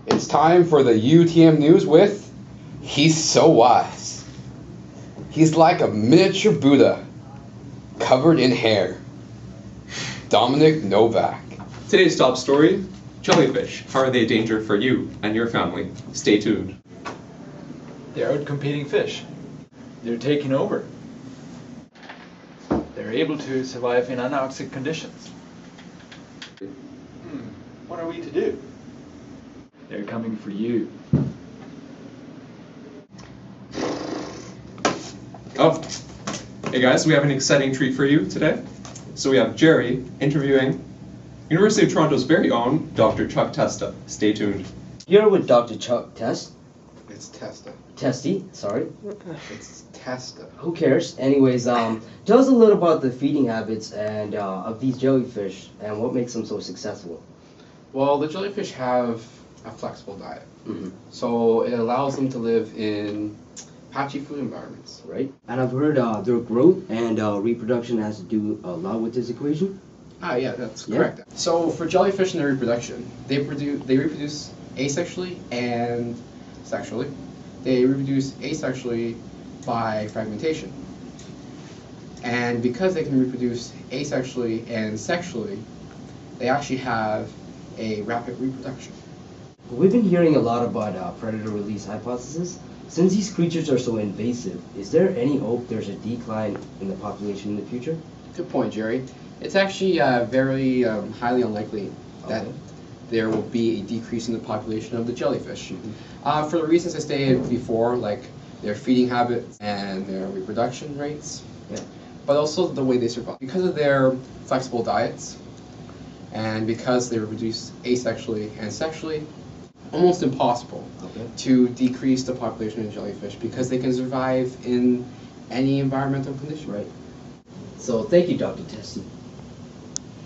It's time for the UTM News with He's So Wise. He's like a miniature Buddha, covered in hair. Dominic Novak. Today's top story, jellyfish. How are they a danger for you and your family? Stay tuned. They're outcompeting fish. They're taking over. They're able to survive in anoxic conditions. What are we to do? They're coming for you. Oh, hey guys, we have an exciting treat for you today. So we have Jerry interviewing University of Toronto's very own Dr. Chuck Testa. Stay tuned. Here with Dr. Chuck Test. It's Testa. Testy, sorry. It's Testa. Who cares? Anyways, tell us a little about the feeding habits and of these jellyfish and what makes them so successful. Well, the jellyfish have a flexible diet. Mm-hmm. So it allows them to live in patchy food environments. Right? And I've heard their growth and reproduction has to do a lot with this equation. Yeah, that's correct. So for jellyfish and their reproduction, they reproduce asexually and sexually. They reproduce asexually by fragmentation. And because they can reproduce asexually and sexually, they actually have a rapid reproduction. We've been hearing a lot about predator release hypothesis. Since these creatures are so invasive, is there any hope there's a decline in the population in the future? Good point, Jerry. It's actually very highly unlikely that there will be a decrease in the population of the jellyfish. Mm-hmm. For the reasons I stated before, like their feeding habits and their reproduction rates, but also the way they survive. Because of their flexible diets, and because they reproduce asexually and sexually, almost impossible to decrease the population of jellyfish because they can survive in any environmental condition. Right. So thank you, Dr. Testy.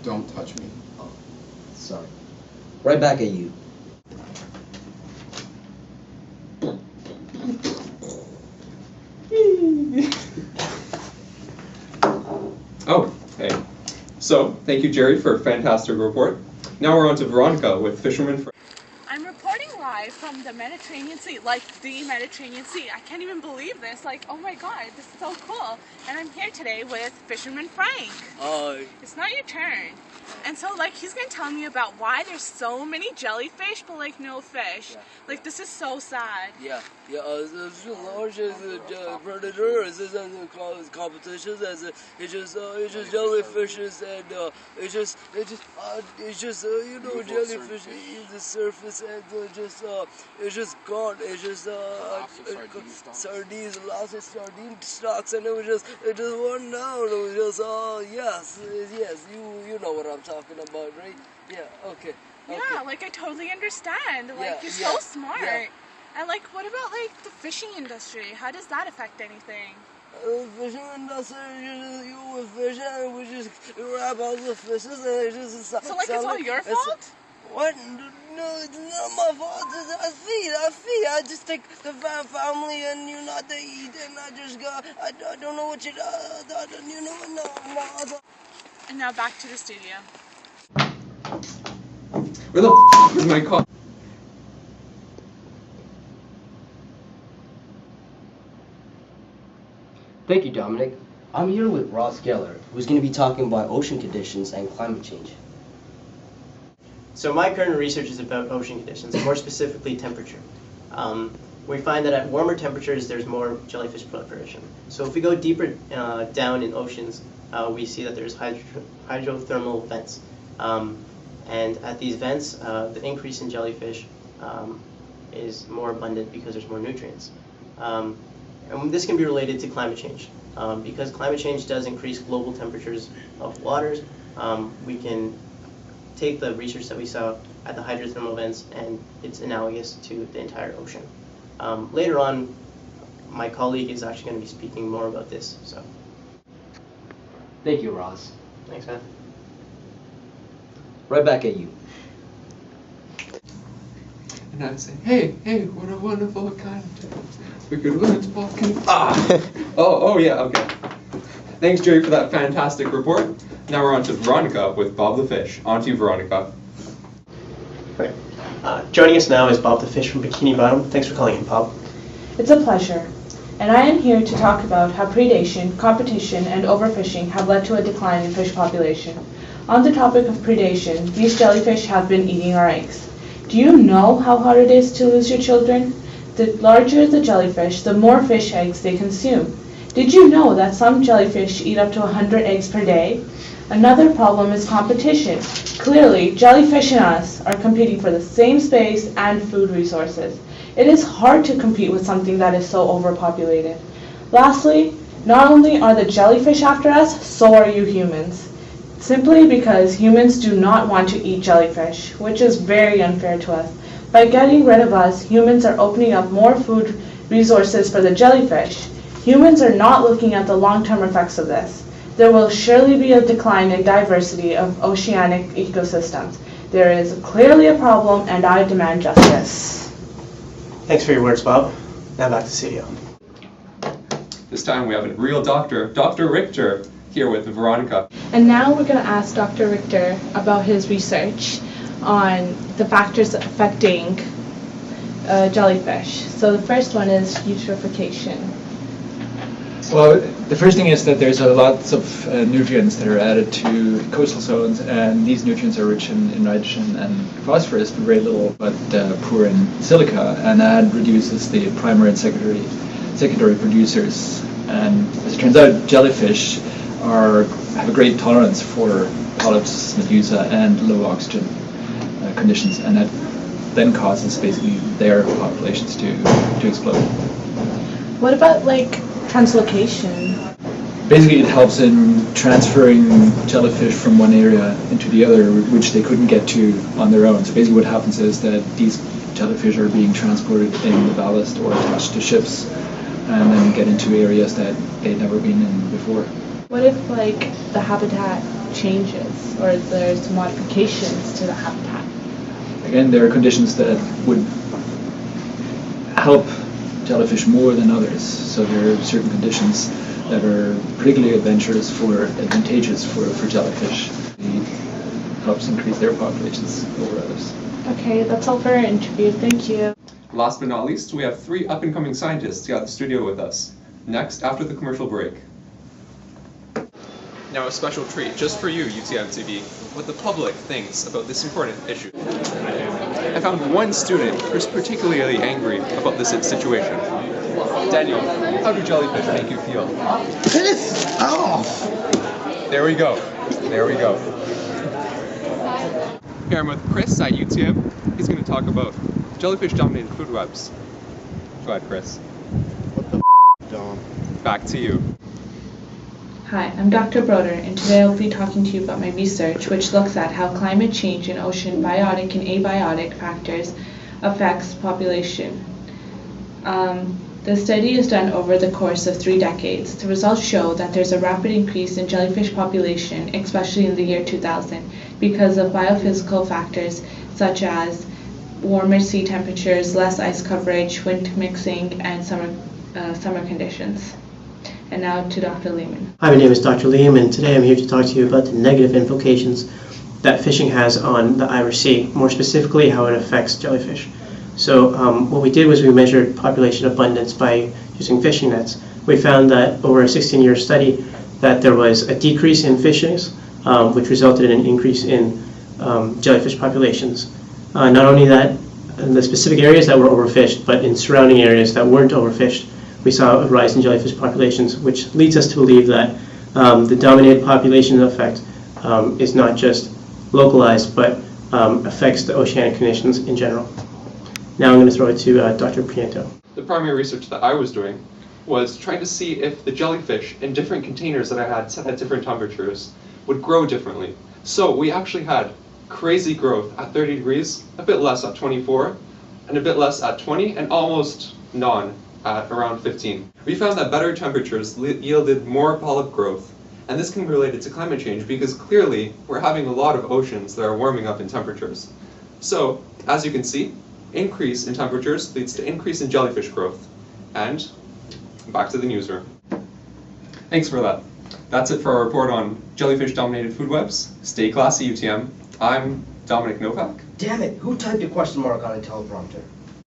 Don't touch me. Oh, sorry. Right back at you. Oh, hey. So, thank you, Jerry, for a fantastic report. Now we're on to Veronica with Fisherman. I'm reporting live from the Mediterranean Sea, like the Mediterranean Sea. I can't even believe this. Like, oh my god, this is so cool. And I'm here today with Fisherman Frank. Hi. It's not your turn. And so, like, he's gonna tell me about why there's so many jellyfish, but like no fish. Like, this is so sad. It's the largest predator. It's just competitions. It's just jellyfishes and it's just jellyfish eat the surface and it's just gone. It's just sardines, lots of sardine stocks, and it just went down. It was just yes, you know what I'm talking about, right? Yeah, okay. Yeah, like I totally understand. Like you're so smart. Yeah. And like, what about like the fishing industry? How does that affect anything? Fishing industry, you with fish and we just grab all the fishes and they just So like it's all your fault? What? No, it's not my fault. I feed. I just take the family and you know they eat and I just go. I don't know what you know. No. And now back to the studio. Where the f is my car? Thank you, Dominic. I'm here with Ross Geller, who's going to be talking about ocean conditions and climate change. So my current research is about ocean conditions, more specifically temperature. We find that at warmer temperatures there's more jellyfish proliferation. So if we go deeper down in oceans, we see that there's hydrothermal vents. And at these vents, the increase in jellyfish is more abundant because there's more nutrients. And this can be related to climate change. Because climate change does increase global temperatures of waters, we can take the research that we saw at the hydrothermal vents and it's analogous to the entire ocean. Later on, my colleague is actually going to be speaking more about this. So, thank you, Ross. Thanks, man. Right back at you. And I'd say, hey, what a wonderful kind of we could learn to walking. Oh, yeah, okay. Thanks, Jerry, for that fantastic report. Now we're on to Veronica with Bob the Fish. On to you, Veronica. Right. Joining us now is Bob the fish from Bikini Bottom. Thanks for calling in, Bob. It's a pleasure. And I am here to talk about how predation, competition, and overfishing have led to a decline in fish population. On the topic of predation, these jellyfish have been eating our eggs. Do you know how hard it is to lose your children? The larger the jellyfish, the more fish eggs they consume. Did you know that some jellyfish eat up to 100 eggs per day? Another problem is competition. Clearly, jellyfish and us are competing for the same space and food resources. It is hard to compete with something that is so overpopulated. Lastly, not only are the jellyfish after us, so are you humans. Simply because humans do not want to eat jellyfish, which is very unfair to us. By getting rid of us, humans are opening up more food resources for the jellyfish. Humans are not looking at the long-term effects of this. There will surely be a decline in diversity of oceanic ecosystems. There is clearly a problem, and I demand justice. Thanks for your words, Bob. Now back to studio. This time we have a real doctor, Dr. Richter, here with Veronica. And now we're going to ask Dr. Richter about his research on the factors affecting jellyfish. So the first one is eutrophication. Well, the first thing is that there's lots of nutrients that are added to coastal zones, and these nutrients are rich in nitrogen and phosphorus, but very little, but poor in silica, and that reduces the primary and secondary producers. And as it turns out, jellyfish have a great tolerance for polyps, medusa, and low oxygen conditions, and that then causes basically their populations to explode. What about translocation? Basically, it helps in transferring jellyfish from one area into the other, which they couldn't get to on their own. So basically what happens is that these jellyfish are being transported in the ballast or attached to ships, and then get into areas that they'd never been in before. What if the habitat changes, or there's modifications to the habitat? Again, there are conditions that would help jellyfish more than others. So there are certain conditions that are particularly advantageous for jellyfish. It helps increase their populations over others. Okay, that's all for our interview. Thank you. Last but not least, we have 3 up-and-coming scientists here at the studio with us. Next, after the commercial break. Now a special treat just for you, UTM-TV, what the public thinks about this important issue. I found one student who's particularly angry about this situation. Daniel, how do jellyfish make you feel? Pissed off! There we go. There we go. Here I'm with Chris at UTM. He's going to talk about jellyfish-dominated food webs. Go ahead, Chris. What the Dom? Back to you. Hi, I'm Dr. Broder, and today I'll be talking to you about my research, which looks at how climate change and ocean biotic and abiotic factors affects population. The study is done over the course of 3 decades. The results show that there's a rapid increase in jellyfish population, especially in the year 2000, because of biophysical factors such as warmer sea temperatures, less ice coverage, wind mixing, and summer conditions. And now to Dr. Lehman. Hi, my name is Dr. Liam, and today I'm here to talk to you about the negative implications that fishing has on the Irish Sea, more specifically how it affects jellyfish. So what we did was we measured population abundance by using fishing nets. We found that over a 16-year study that there was a decrease in fishings, which resulted in an increase in jellyfish populations. Not only that, in the specific areas that were overfished, but in surrounding areas that weren't overfished, we saw a rise in jellyfish populations, which leads us to believe that the dominated population effect is not just localized, but affects the oceanic conditions in general. Now I'm going to throw it to Dr. Priento. The primary research that I was doing was trying to see if the jellyfish in different containers that I had set at different temperatures would grow differently. So we actually had crazy growth at 30 degrees, a bit less at 24, and a bit less at 20, and almost none at around 15. We found that better temperatures yielded more polyp growth, and this can be related to climate change because clearly we're having a lot of oceans that are warming up in temperatures. So, as you can see, increase in temperatures leads to increase in jellyfish growth. And back to the newsroom. Thanks for that. That's it for our report on jellyfish-dominated food webs. Stay classy, UTM. I'm Dominic Novak? Damn it, who typed a question mark on a teleprompter?